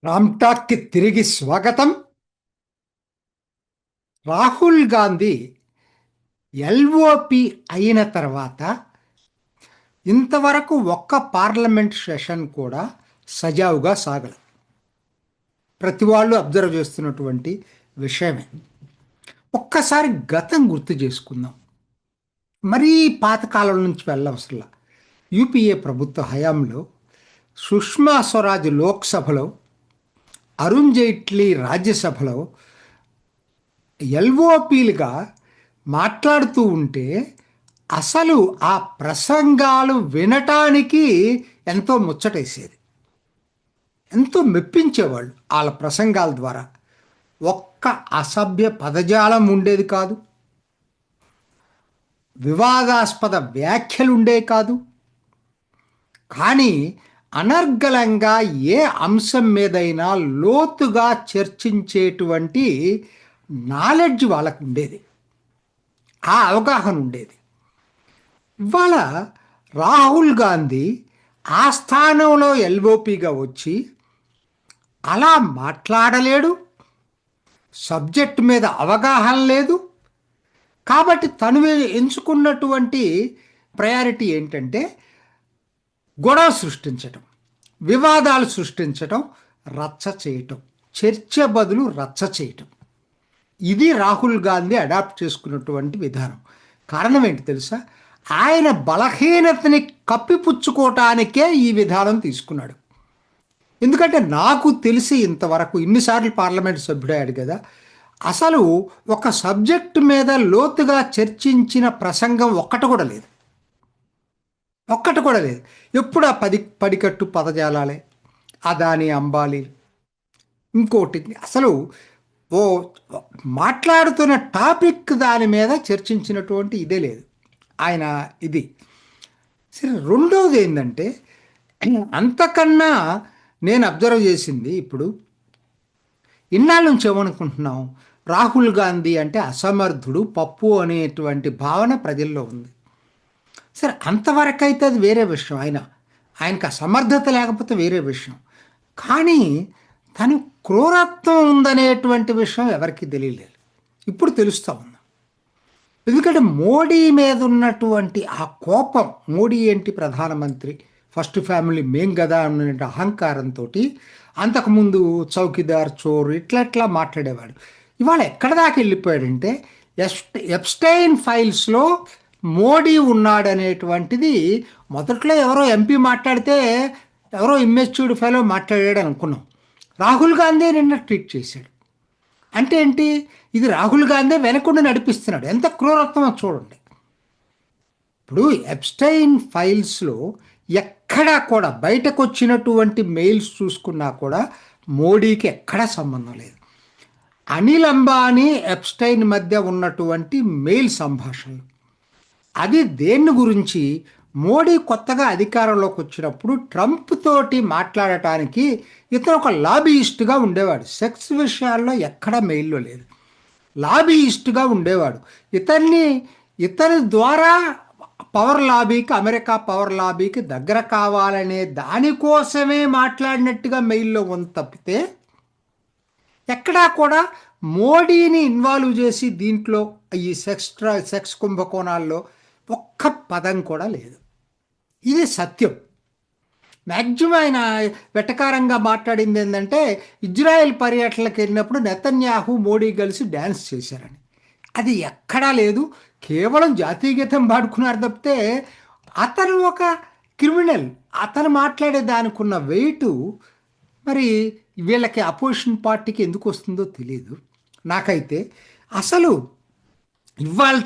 రామ్టాక్కి తిరిగి స్వాగతం. రాహుల్ గాంధీ ఎల్ఓపి అయిన తర్వాత ఇంతవరకు ఒక్క పార్లమెంట్ సెషన్ కూడా సజావుగా సాగలేదు. ప్రతి వాళ్ళు అబ్జర్వ్ చేస్తున్నటువంటి విషయమే. ఒక్కసారి గతం గుర్తు చేసుకుందాం. మరీ పాతకాలం నుంచి వెళ్ళవసరం. యూపీఏ ప్రభుత్వ హయాంలో సుష్మా స్వరాజ్ లోక్సభలో, అరుణ్ జైట్లీ రాజ్యసభలో ఎల్ఓపీలుగా మాట్లాడుతూ ఉంటే అసలు ఆ ప్రసంగాలు వినటానికి ఎంతో ముచ్చటేసేది, ఎంతో మెప్పించేవాళ్ళు. వాళ్ళ ప్రసంగాల ద్వారా ఒక్క అసభ్య పదజాలం ఉండేది కాదు, వివాదాస్పద వ్యాఖ్యలు ఉండేవి కాదు. కానీ అనర్గళంగా ఏ అంశం మీదైనా లోతుగా చర్చించేటువంటి నాలెడ్జ్ వాళ్ళకు ఉండేది, ఆ అవగాహన ఉండేది. ఇవాళ రాహుల్ గాంధీ ఆ స్థానంలో ఎల్ఓపిగా వచ్చి అలా మాట్లాడలేడు, సబ్జెక్ట్ మీద అవగాహన లేదు. కాబట్టి తను ఎంచుకున్నటువంటి ప్రయారిటీ ఏంటంటే గొడవ సృష్టించటం, వివాదాలు సృష్టించటం, రచ్చ చేయటం, చర్చ బదులు రచ్చ చేయటం. ఇది రాహుల్ గాంధీ అడాప్ట్ చేసుకున్నటువంటి విధానం. కారణం ఏంటి తెలుసా? ఆయన బలహీనతని కప్పిపుచ్చుకోవటానికే ఈ విధానం తీసుకున్నాడు. ఎందుకంటే నాకు తెలిసి ఇంతవరకు ఇన్నిసార్లు పార్లమెంట్ సభ్యుడయ్యాడు కదా, అసలు ఒక సబ్జెక్టు మీద లోతుగా చర్చించిన ప్రసంగం ఒక్కటి కూడా లేదు, ఒక్కటి కూడా లేదు. ఎప్పుడు ఆ పడికట్టు పదజాలాలే, అదాని అంబాలి, ఇంకోటి. అసలు ఓ మాట్లాడుతున్న టాపిక్ దాని మీద చర్చించినటువంటి ఇదే లేదు ఆయన. ఇది సరే. రెండవది ఏంటంటే, అంతకన్నా నేను అబ్జర్వ్ చేసింది, ఇప్పుడు ఇన్నాళ్ళ నుంచి ఏమనుకుంటున్నాం, రాహుల్ గాంధీ అంటే అసమర్థుడు, పప్పు అనేటువంటి భావన ప్రజల్లో ఉంది. సరే, అంతవరకు అయితే అది వేరే విషయం. ఆయనకు అసమర్థత లేకపోతే వేరే విషయం. కానీ తను క్రూరత్వం ఉందనేటువంటి విషయం ఎవరికి తెలియలేదు. ఇప్పుడు తెలుస్తూ ఉంది. ఎందుకంటే మోడీ మీద ఉన్నటువంటి ఆ కోపం, మోడీ ఏంటి ప్రధానమంత్రి, ఫస్ట్ ఫ్యామిలీ మేం కదా అనే అహంకారంతో అంతకుముందు చౌకీదార్, చోరు ఇట్లా మాట్లాడేవాడు. ఇవాళ ఎక్కడ దాకా వెళ్ళిపోయాడంటే ఎప్స్టైన్ ఫైల్స్లో మోడీ ఉన్నాడనేటువంటిది మొదట్లో ఎవరో ఎంపీ మాట్లాడితే ఎవరో ఇమ్మెచ్యూర్డ్ ఫెలో మాట్లాడాడు అనుకున్నాం. రాహుల్ గాంధీ నిన్న ట్వీట్ చేశాడు. అంటే ఏంటి? ఇది రాహుల్ గాంధీ వెనకుండా నడిపిస్తున్నాడు. ఎంత క్రూరత్వమో చూడండి. ఇప్పుడు ఎప్స్టైన్ ఫైల్స్లో ఎక్కడా కూడా బయటకు వచ్చినటువంటి మెయిల్స్ చూసుకున్నా కూడా మోడీకి ఎక్కడా సంబంధం లేదు. అనిల్ అంబానీ ఎప్స్టైన్ మధ్య ఉన్నటువంటి మెయిల్ సంభాషణలు, అది దేన్ని గురించి? మోడీ కొత్తగా అధికారంలోకి వచ్చినప్పుడు ట్రంప్ తోటి మాట్లాడటానికి ఇతను ఒక లాబీయిస్ట్గా ఉండేవాడు. సెక్స్ విషయాల్లో ఎక్కడా మెయిల్లో లేదు. లాబీయిస్ట్గా ఉండేవాడు. ఇతని ద్వారా పవర్ లాబీకి, అమెరికా పవర్ లాబీకి దగ్గర కావాలనే దానికోసమే మాట్లాడినట్టుగా మెయిల్లో ఉంది తప్పితే ఎక్కడా కూడా మోడీని ఇన్వాల్వ్ చేసి దీంట్లో ఈ సెక్స్ కుంభకోణాల్లో ఒక్క పదం కూడా లేదు. ఇది సత్యం. మ్యాక్సిమం ఆయన వెటకారంగా మాట్లాడింది ఏంటంటే, ఇజ్రాయెల్ పర్యటనలకు వెళ్ళినప్పుడు నెతన్యాహు మోడీ కలిసి డ్యాన్స్ చేశారని. అది ఎక్కడా లేదు. కేవలం జాతీయ గీతం పాడుకున్నారు తప్పితే అతను ఒక క్రిమినల్. అతను మాట్లాడే దానికి ఉన్న వెయిటు మరి వీళ్ళకి అపోజిషన్ పార్టీకి ఎందుకు వస్తుందో తెలియదు నాకైతే. అసలు ఇవాళ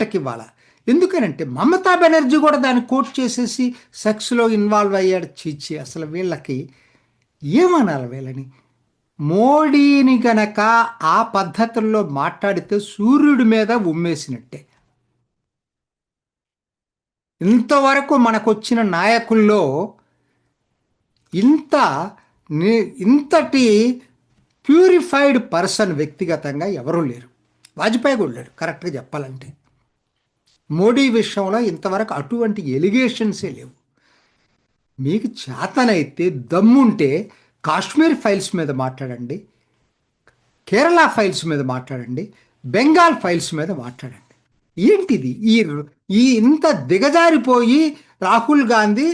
ఎందుకనంటే మమతా బెనర్జీ కూడా దాన్ని కోట్ చేసేసి సెక్స్లో ఇన్వాల్వ్ అయ్యాడు. చీచి, అసలు వీళ్ళకి ఏమనాలి వీళ్ళని? మోడీని గనక ఆ పద్ధతుల్లో మాట్లాడితే సూర్యుడి మీద ఉమ్మేసినట్టే. ఇంతవరకు మనకొచ్చిన నాయకుల్లో ఇంతటి ప్యూరిఫైడ్ పర్సన్ వ్యక్తిగతంగా ఎవరూ లేరు. వాజ్పేయి కూడా లేడు కరెక్ట్గా చెప్పాలంటే. మోడీ విషయంలో ఇంతవరకు అటువంటి ఎలిగేషన్సే లేవు. మీకు చేతనైతే దమ్ముంటే కాశ్మీర్ ఫైల్స్ మీద మాట్లాడండి, కేరళ ఫైల్స్ మీద మాట్లాడండి, బెంగాల్ ఫైల్స్ మీద మాట్లాడండి. ఏంటిది ఈ ఇంత దిగజారిపోయి రాహుల్ గాంధీ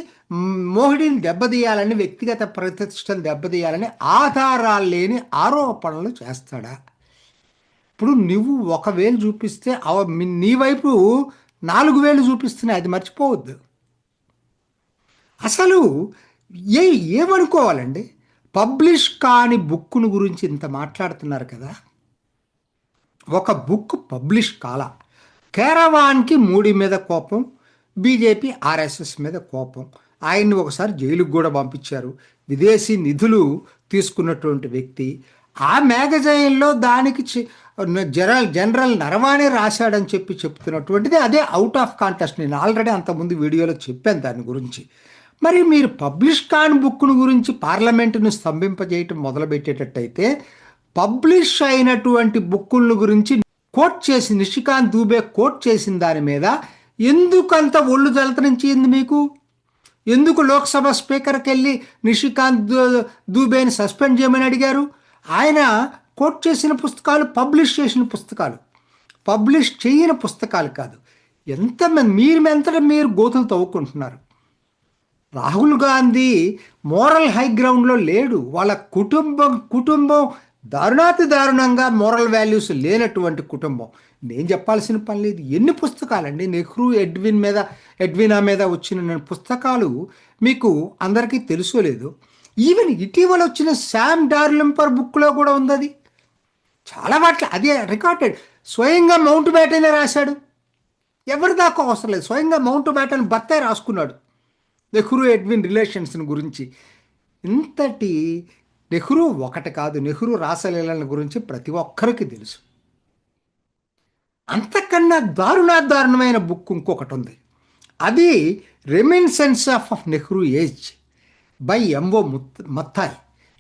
మోడీని దెబ్బతీయాలని, వ్యక్తిగత ప్రతిష్టను దెబ్బతీయాలని ఆధారాలు లేని ఆరోపణలు చేస్తాడా? ఇప్పుడు నువ్వు 1,000 చూపిస్తే నీ వైపు 4,000 చూపిస్తున్నాయి, అది మర్చిపోవద్దు. అసలు ఏమనుకోవాలండి? పబ్లిష్ కాని బుక్కును గురించి ఇంత మాట్లాడుతున్నారు కదా. ఒక బుక్ పబ్లిష్ కాల, కేరవాన్కి మోడీ మీద కోపం, బీజేపీ ఆర్ఎస్ఎస్ మీద కోపం. ఆయన్ని ఒకసారి జైలుకు కూడా పంపించారు. విదేశీ నిధులు తీసుకున్నటువంటి వ్యక్తి. ఆ మ్యాగజైన్లో దానికి జనరల్ నరవాణి రాశాడని చెప్తున్నటువంటిది అదే అవుట్ ఆఫ్ కాంటెస్ట్. నేను ఆల్రెడీ అంతకుముందు వీడియోలో చెప్పాను దాని గురించి. మరి మీరు పబ్లిష్ కాని బుక్ను గురించి పార్లమెంటును స్తంభింపజేయటం మొదలుపెట్టేటట్టయితే, పబ్లిష్ అయినటువంటి బుక్కుల గురించి కోట్ చేసి నిషికాంత్ దూబే కోట్ చేసిన దాని మీద ఎందుకంత ఒళ్ళు జలతరించింది మీకు? ఎందుకు లోక్సభ స్పీకర్కి వెళ్ళి నిషికాంత్ దూబేని సస్పెండ్ చేయమని అడిగారు? ఆయన కోట్ చేసిన పుస్తకాలు పబ్లిష్ చేసిన పుస్తకాలు, పబ్లిష్ చేయని పుస్తకాలు కాదు. ఎంతమంది మీరు గోతులు తవ్వుకుంటున్నారు. రాహుల్ గాంధీ మోరల్ హై గ్రౌండ్లో లేడు. వాళ్ళ కుటుంబం దారుణంగా మోరల్ వాల్యూస్ లేనటువంటి కుటుంబం. నేను చెప్పాల్సిన పని లేదు. ఎన్ని పుస్తకాలండి నెహ్రూ ఎడ్వినా మీద వచ్చిన పుస్తకాలు మీకు అందరికీ తెలుసోలేదు. ఈవెన్ ఇటీవల వచ్చిన శామ్ డార్లింపర్ బుక్లో కూడా ఉంది. అది చాలా వాటి అదే రికార్డెడ్. స్వయంగా మౌంట్ బ్యాటనే రాశాడు. ఎవరి దాకా అవసరం లేదు. స్వయంగా మౌంట్ బ్యాటన్ భర్తే రాసుకున్నాడు నెహ్రూ ఎడ్విన్ రిలేషన్స్ గురించి. ఇంతటి నెహ్రూ ఒకటి కాదు, నెహ్రూ రాసలీలల గురించి ప్రతి ఒక్కరికి తెలుసు. అంతకన్నా దారుణమైన బుక్ ఇంకొకటి ఉంది. అది reminiscence of Nehru age by MO Mathai.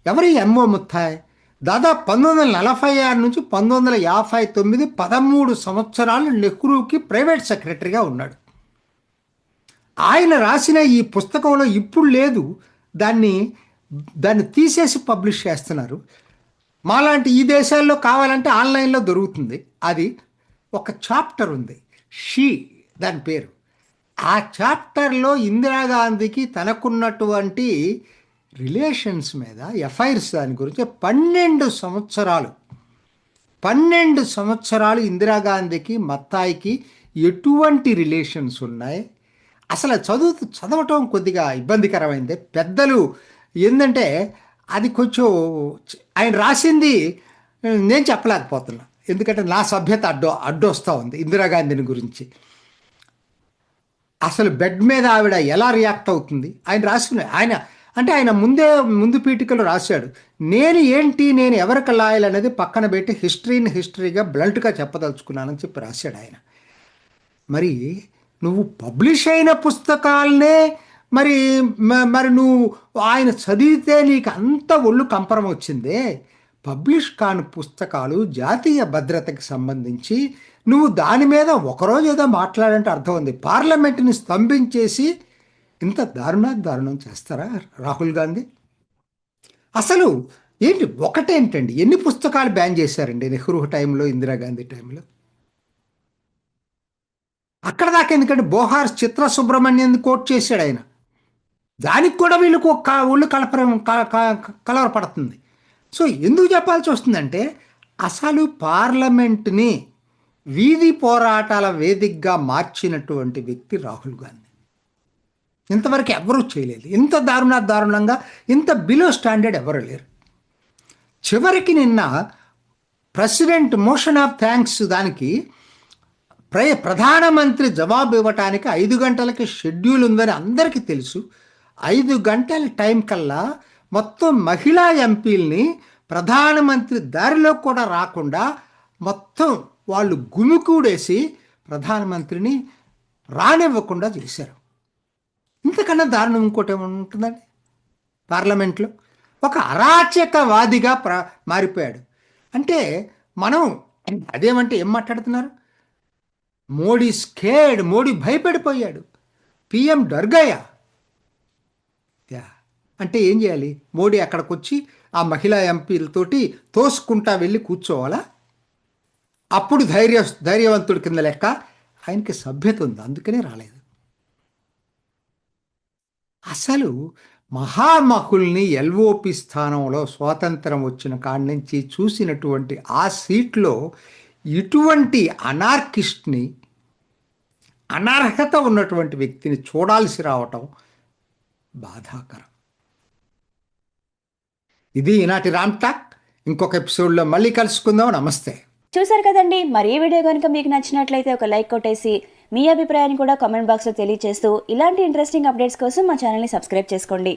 ఎవరి ఎంఓ ముత్తాయ్? దాదాపు 1946 నుంచి 1959, 13 సంవత్సరాలు నెహ్రూకి ప్రైవేట్ సెక్రటరీగా ఉన్నాడు. ఆయన రాసిన ఈ పుస్తకంలో ఇప్పుడు లేదు, దాన్ని తీసేసి పబ్లిష్ చేస్తున్నారు. మాలాంటి ఈ దేశాల్లో కావాలంటే ఆన్లైన్లో దొరుకుతుంది. అది ఒక చాప్టర్ ఉంది, దాని పేరు. ఆ చాప్టర్లో ఇందిరాగాంధీకి తనకున్నటువంటి రిలేషన్స్ మీద, ఎఫ్ఐఆర్స్ దాని గురించి 12 సంవత్సరాలు ఇందిరాగాంధీకి మత్తాయికి ఎటువంటి రిలేషన్స్ ఉన్నాయి. అసలు చదవటం కొద్దిగా ఇబ్బందికరమైంది. పెద్దలు ఏంటంటే అది కొంచెం ఆయన రాసింది నేను చెప్పలేకపోతున్నా, ఎందుకంటే నా సభ్యత అడ్డొస్తూ ఉంది ఇందిరాగాంధీని గురించి. అసలు బెడ్ మీద ఆవిడ ఎలా రియాక్ట్ అవుతుంది ఆయన రాసుకునే. ఆయన ముందు పీఠికలు రాశాడు, నేను ఎవరికి లాయల్ అనేది పక్కన పెట్టి హిస్టరీగా బ్లంట్గా చెప్పదలుచుకున్నానని చెప్పి రాశాడు ఆయన. మరి నువ్వు పబ్లిష్ అయిన పుస్తకాలనే మరి నువ్వు ఆయన చదివితే నీకు అంత ఒళ్ళు కంపరం వచ్చిందే. పబ్లిష్ కాని పుస్తకాలు జాతీయ భద్రతకి సంబంధించి నువ్వు దాని మీద ఒకరోజు ఏదో మాట్లాడంటే అర్థం ఉంది. పార్లమెంట్ని స్తంభించేసి ఇంత దారుణం చేస్తారా రాహుల్ గాంధీ? అసలు ఒకటేంటండి, ఎన్ని పుస్తకాలు బ్యాన్ చేశారండి నెహ్రూ టైంలో, ఇందిరాగాంధీ టైంలో? అక్కడ దాకా ఎందుకంటే బోహార్ చిత్ర సుబ్రహ్మణ్యం కోట్ చేశాడు ఆయన. దానికి కూడా వీళ్ళకు ఒళ్ళు కలవరపడుతుంది. సో ఎందుకు చెప్పాల్సి వస్తుందంటే, అసలు పార్లమెంట్ని వీధి పోరాటాల వేదికగా మార్చినటువంటి వ్యక్తి రాహుల్ గాంధీ. ఇంతవరకు ఎవరూ చేయలేదు. ఇంత దారుణంగా, ఇంత బిలో స్టాండర్డ్ ఎవరు లేరు. చివరికి నిన్న ప్రెసిడెంట్ మోషన్ ఆఫ్ థ్యాంక్స్ దానికి ప్రధానమంత్రి జవాబు ఇవ్వటానికి 5 గంటలకి షెడ్యూల్ ఉందని అందరికీ తెలుసు. 5 గంటల టైం కల్లా మొత్తం మహిళా ఎంపీల్ని ప్రధానమంత్రి దారిలో కూడా రాకుండా మొత్తం వాళ్ళు గుమికూడేసి ప్రధానమంత్రిని రానివ్వకుండా చేశారు. ఇంతకన్నా దారుణం ఇంకోటి ఏముంటుందండి? పార్లమెంట్లో ఒక అరాచకవాదిగా మారిపోయాడు. అంటే మనం అదేమంటే ఏం మాట్లాడుతున్నారు? మోడీ భయపడిపోయాడు, పిఎం డర్గయ్యా. అంటే ఏం చేయాలి? మోడీ అక్కడికొచ్చి ఆ మహిళా ఎంపీలతోటి తోసుకుంటా వెళ్ళి కూర్చోవాలా? అప్పుడు ధైర్యవంతుడి కింద లెక్క. ఆయనకి సభ్యత ఉంది, అందుకనే రాలేదు. అసలు మహామహుల్ని ఎల్ఓపి స్థానంలో స్వాతంత్రం వచ్చిన కాడి నుంచి చూసినటువంటి ఆ సీట్లో ఇటువంటి అనార్కిస్ట్ని, అనర్హత ఉన్నటువంటి వ్యక్తిని చూడాల్సి రావటం బాధాకరం. ఇది ఈనాటి రామ్ టాక్. ఇంకొక ఎపిసోడ్లో మళ్ళీ కలుసుకుందాం. నమస్తే. చూసారు కదండి. మరి ఈ వీడియో కనుక మీకు నచ్చినట్లయితే ఒక లైక్ కొట్టేసి మీ అభిప్రాయాన్ని కూడా కామెంట్ బాక్స్లో తెలియజేస్తూ ఇలాంటి ఇంట్రెస్టింగ్ అప్డేట్స్ కోసం మా ఛానల్ని సబ్స్క్రైబ్ చేసుకోండి.